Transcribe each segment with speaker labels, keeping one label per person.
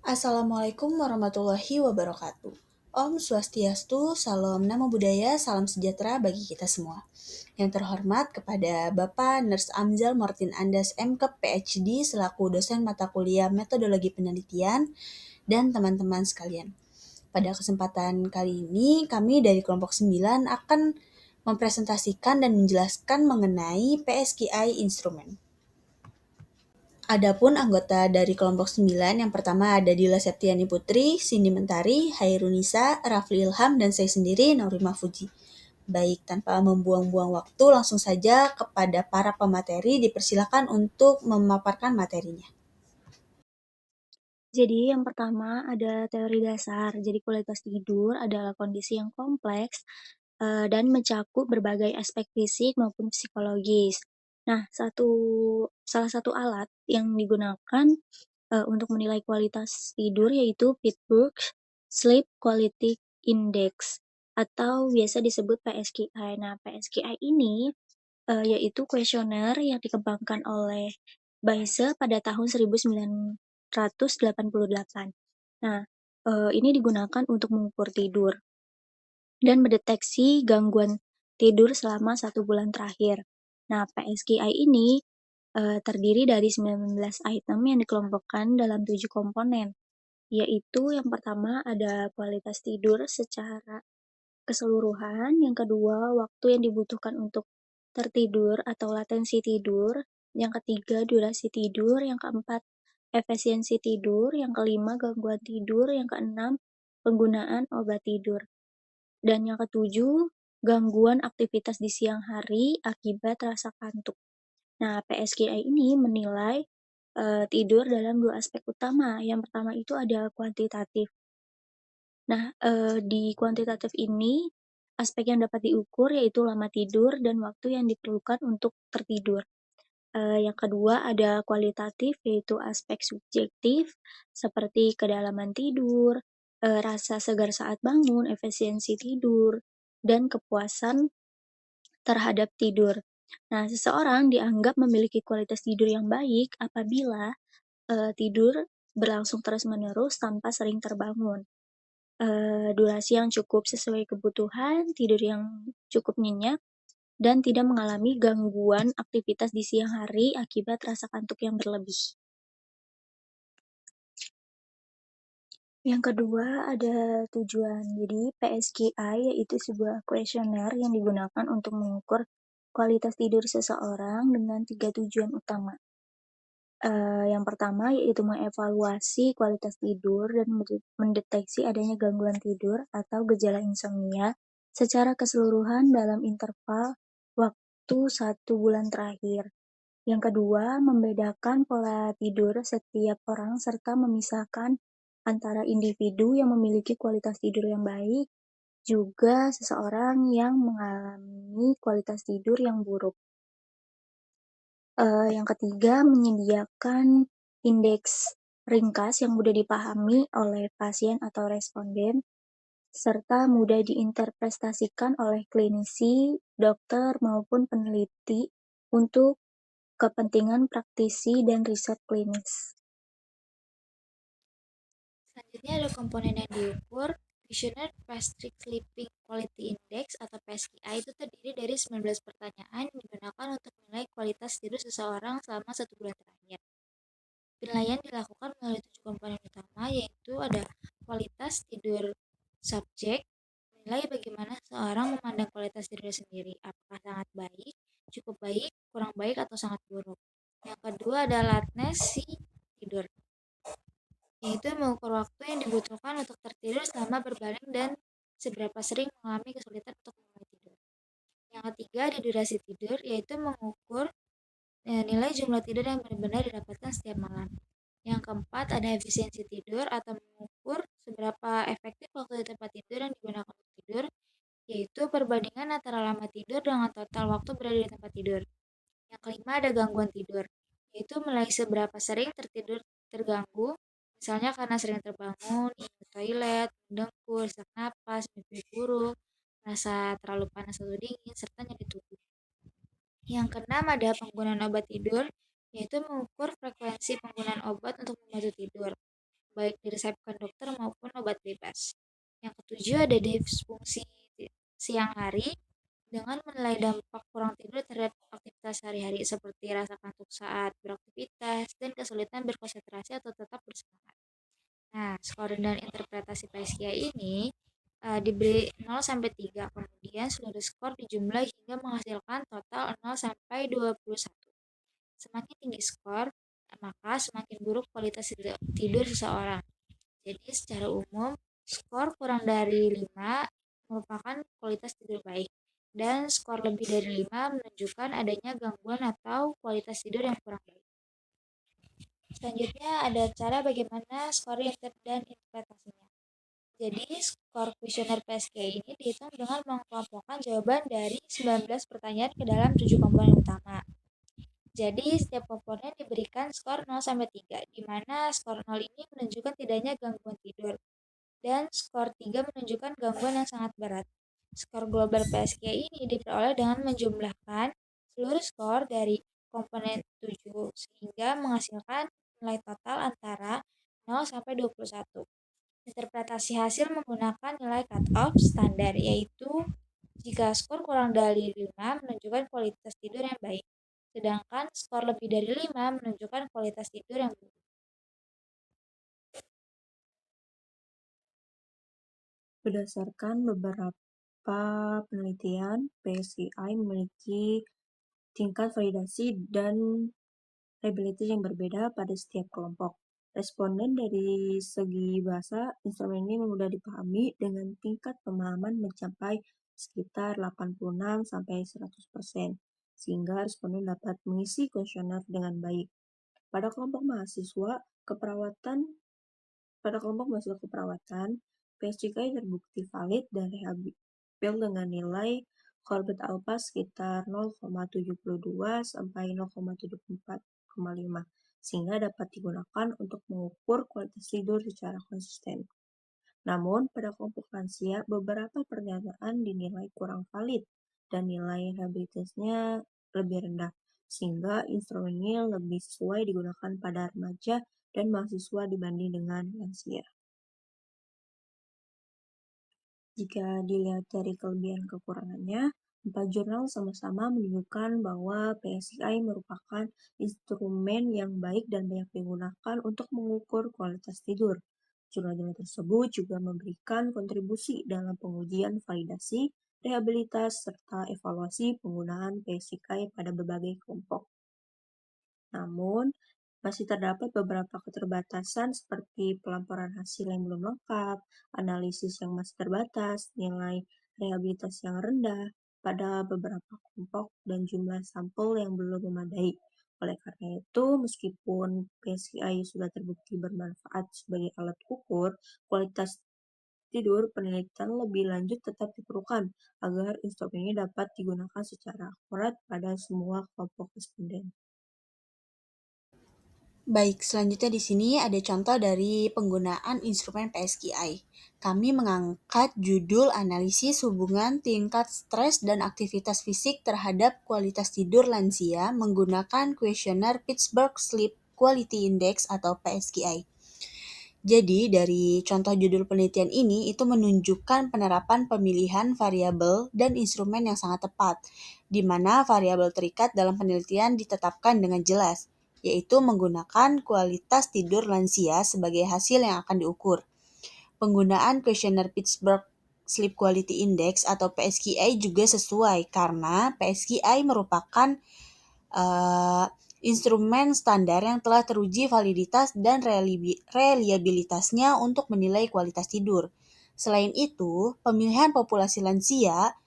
Speaker 1: Assalamualaikum warahmatullahi wabarakatuh. Om Swastiastu, Salam Namo Buddhaya, Salam Sejahtera bagi kita semua. Yang terhormat kepada Bapak Nurs Amzal Martin Andas MK PhD selaku dosen mata kuliah Metodologi Penelitian dan teman-teman sekalian. Pada kesempatan kali ini, kami dari kelompok 9 akan mempresentasikan dan menjelaskan mengenai PSKI instrumen. Adapun anggota dari kelompok 9 yang pertama ada Dila Septiani Putri, Cindy Mentari, Hairunisa, Rafli Ilham, dan saya sendiri, Naurima Fuji. Baik, tanpa membuang-buang waktu, langsung saja kepada para pemateri dipersilakan untuk memaparkan materinya.
Speaker 2: Jadi yang pertama ada teori dasar. Jadi kualitas tidur adalah kondisi yang kompleks dan mencakup berbagai aspek fisik maupun psikologis. Nah, salah satu alat yang digunakan untuk menilai kualitas tidur yaitu Pittsburgh Sleep Quality Index atau biasa disebut PSQI. Nah, PSQI ini yaitu kuesioner yang dikembangkan oleh Bayes pada tahun 1988. Nah, ini digunakan untuk mengukur tidur dan mendeteksi gangguan tidur selama 1 bulan terakhir. Nah, PSQI ini terdiri dari 19 item yang dikelompokkan dalam 7 komponen, yaitu yang pertama ada kualitas tidur secara keseluruhan, yang kedua waktu yang dibutuhkan untuk tertidur atau latensi tidur, yang ketiga durasi tidur, yang keempat efisiensi tidur, yang kelima gangguan tidur, yang keenam penggunaan obat tidur, dan yang ketujuh gangguan aktivitas di siang hari akibat rasa kantuk. Nah, PSKI ini menilai tidur dalam 2 aspek utama. Yang pertama itu ada kuantitatif. Nah, di kuantitatif ini, aspek yang dapat diukur yaitu lama tidur dan waktu yang diperlukan untuk tertidur. Yang kedua ada kualitatif, yaitu aspek subjektif seperti kedalaman tidur, rasa segar saat bangun, efisiensi tidur, dan kepuasan terhadap tidur. Nah, seseorang dianggap memiliki kualitas tidur yang baik apabila tidur berlangsung terus-menerus tanpa sering terbangun. Durasi yang cukup sesuai kebutuhan, tidur yang cukup nyenyak, dan tidak mengalami gangguan aktivitas di siang hari akibat rasa kantuk yang berlebih. Yang kedua ada tujuan. Jadi PSQI yaitu sebuah kuesioner yang digunakan untuk mengukur kualitas tidur seseorang dengan 3 tujuan utama. Yang pertama yaitu mengevaluasi kualitas tidur dan mendeteksi adanya gangguan tidur atau gejala insomnia secara keseluruhan dalam interval waktu 1 bulan terakhir. Yang kedua, membedakan pola tidur setiap orang serta memisahkan antara individu yang memiliki kualitas tidur yang baik juga seseorang yang mengalami kualitas tidur yang buruk. Yang ketiga, menyediakan indeks ringkas yang mudah dipahami oleh pasien atau responden, serta mudah diinterpretasikan oleh klinisi, dokter, maupun peneliti untuk kepentingan praktisi dan riset klinis.
Speaker 3: Selanjutnya ada komponen yang diukur. Questionnaire Pediatric Sleeping Quality Index atau PSQI itu terdiri dari 19 pertanyaan yang digunakan untuk menilai kualitas tidur seseorang selama 1 bulan terakhir. Penilaian dilakukan melalui 7 komponen utama, yaitu ada kualitas tidur subjek, menilai bagaimana seseorang memandang kualitas tidur sendiri, apakah sangat baik, cukup baik, kurang baik, atau sangat buruk. Yang kedua ada latensi tidur, yaitu mengukur waktu yang dibutuhkan untuk tertidur selama berbaring dan seberapa sering mengalami kesulitan untuk mulai tidur. Yang ketiga ada durasi tidur, yaitu mengukur nilai jumlah tidur yang benar-benar didapatkan setiap malam. Yang keempat ada efisiensi tidur atau mengukur seberapa efektif waktu di tempat tidur yang digunakan untuk tidur, yaitu perbandingan antara lama tidur dengan total waktu berada di tempat tidur. Yang kelima ada gangguan tidur, yaitu menilai seberapa sering tertidur terganggu, misalnya karena sering terbangun, ingin ke toilet, mendengkur, sesak napas, mimpi buruk, merasa terlalu panas atau dingin, serta nyeri tubuh. Yang keenam ada penggunaan obat tidur, yaitu mengukur frekuensi penggunaan obat untuk membantu tidur. baik diresepkan dokter maupun obat bebas. Yang ketujuh ada disfungsi siang hari dengan menilai dampak kurang tidur terhadap aktivitas sehari-hari seperti rasa kantuk saat beraktivitas dan kesulitan berkonsentrasi atau tetap bersemangat. Nah, skor dan interpretasi PSKI ini diberi 0 sampai 3. Kemudian seluruh skor dijumlah hingga menghasilkan total 0 sampai 21. Semakin tinggi skor, maka semakin buruk kualitas tidur seseorang. Jadi secara umum, skor kurang dari 5 merupakan kualitas tidur baik. Dan skor lebih dari 5 menunjukkan adanya gangguan atau kualitas tidur yang kurang baik. Selanjutnya ada cara bagaimana skor dan interpretasinya. Jadi, skor kuesioner PSK ini dihitung dengan mengelompokkan jawaban dari 19 pertanyaan ke dalam 7 komponen utama. Jadi, setiap komponen diberikan skor 0 sampai 3, di mana skor 0 ini menunjukkan tidaknya gangguan tidur, dan skor 3 menunjukkan gangguan yang sangat berat. Skor global PSK ini diperoleh dengan menjumlahkan seluruh skor dari komponen 7, sehingga menghasilkan nilai total antara 0 sampai 21. Interpretasi hasil menggunakan nilai cut-off standar, yaitu jika skor kurang dari 5 menunjukkan kualitas tidur yang baik, sedangkan skor lebih dari 5 menunjukkan kualitas tidur yang buruk.
Speaker 2: Berdasarkan beberapa penelitian, PSKI memiliki tingkat validasi dan reliabilitas yang berbeda pada setiap kelompok. Responden dari segi bahasa, instrumen ini mudah dipahami dengan tingkat pemahaman mencapai sekitar 86-100%, sehingga responden dapat mengisi kuesioner dengan baik. Pada kelompok mahasiswa keperawatan, PSJK terbukti valid dan reliable dengan nilai Corbett Alpha sekitar 0,72 sampai 0,74,5, sehingga dapat digunakan untuk mengukur kualitas tidur secara konsisten. Namun, pada kelompok lansia, beberapa pernyataan dinilai kurang valid dan nilai reliabilitasnya lebih rendah, sehingga instrumen ini lebih sesuai digunakan pada remaja dan mahasiswa dibanding dengan lansia. Jika dilihat dari kelebihan kekurangannya, 4 jurnal sama-sama menunjukkan bahwa PSKI merupakan instrumen yang baik dan banyak digunakan untuk mengukur kualitas tidur. Jurnal-jurnal tersebut juga memberikan kontribusi dalam pengujian validasi, rehabilitas, serta evaluasi penggunaan PSKI pada berbagai kelompok. Namun, masih terdapat beberapa keterbatasan seperti pelaporan hasil yang belum lengkap, analisis yang masih terbatas, nilai reliabilitas yang rendah pada beberapa kelompok, dan jumlah sampel yang belum memadai. Oleh karena itu, meskipun PSKI sudah terbukti bermanfaat sebagai alat ukur kualitas tidur, penelitian lebih lanjut tetap diperlukan agar instrumen ini dapat digunakan secara akurat pada semua kelompok responden.
Speaker 1: Baik, selanjutnya di sini ada contoh dari penggunaan instrumen PSKI. Kami mengangkat judul analisis hubungan tingkat stres dan aktivitas fisik terhadap kualitas tidur lansia menggunakan kuesioner Pittsburgh Sleep Quality Index atau PSKI. Jadi, dari contoh judul penelitian ini, itu menunjukkan penerapan pemilihan variabel dan instrumen yang sangat tepat, di mana variabel terikat dalam penelitian ditetapkan dengan jelas, yaitu menggunakan kualitas tidur lansia sebagai hasil yang akan diukur. Penggunaan kuesioner Pittsburgh Sleep Quality Index atau PSQI juga sesuai, karena PSQI merupakan instrumen standar yang telah teruji validitas dan reliabilitasnya untuk menilai kualitas tidur. Selain itu, pemilihan populasi lansia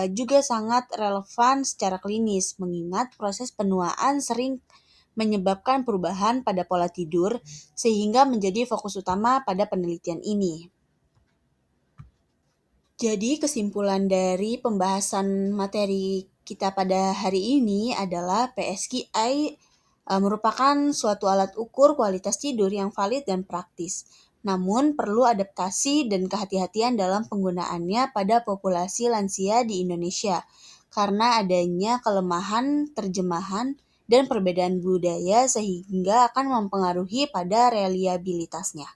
Speaker 1: juga sangat relevan secara klinis, mengingat proses penuaan sering menyebabkan perubahan pada pola tidur, sehingga menjadi fokus utama pada penelitian ini. Jadi kesimpulan dari pembahasan materi kita pada hari ini adalah PSQI merupakan suatu alat ukur kualitas tidur yang valid dan praktis. Namun perlu adaptasi dan kehati-hatian dalam penggunaannya pada populasi lansia di Indonesia karena adanya kelemahan terjemahan dan perbedaan budaya sehingga akan mempengaruhi pada reliabilitasnya.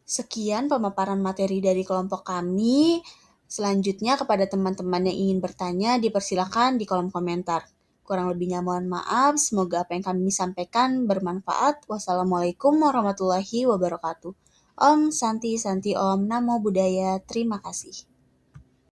Speaker 1: Sekian pemaparan materi dari kelompok kami. Selanjutnya kepada teman-teman yang ingin bertanya, dipersilakan di kolom komentar. Kurang lebihnya mohon maaf, semoga apa yang kami sampaikan bermanfaat. Wassalamualaikum warahmatullahi wabarakatuh. Om Santi Santi Om Namo Buddhaya. Terima kasih.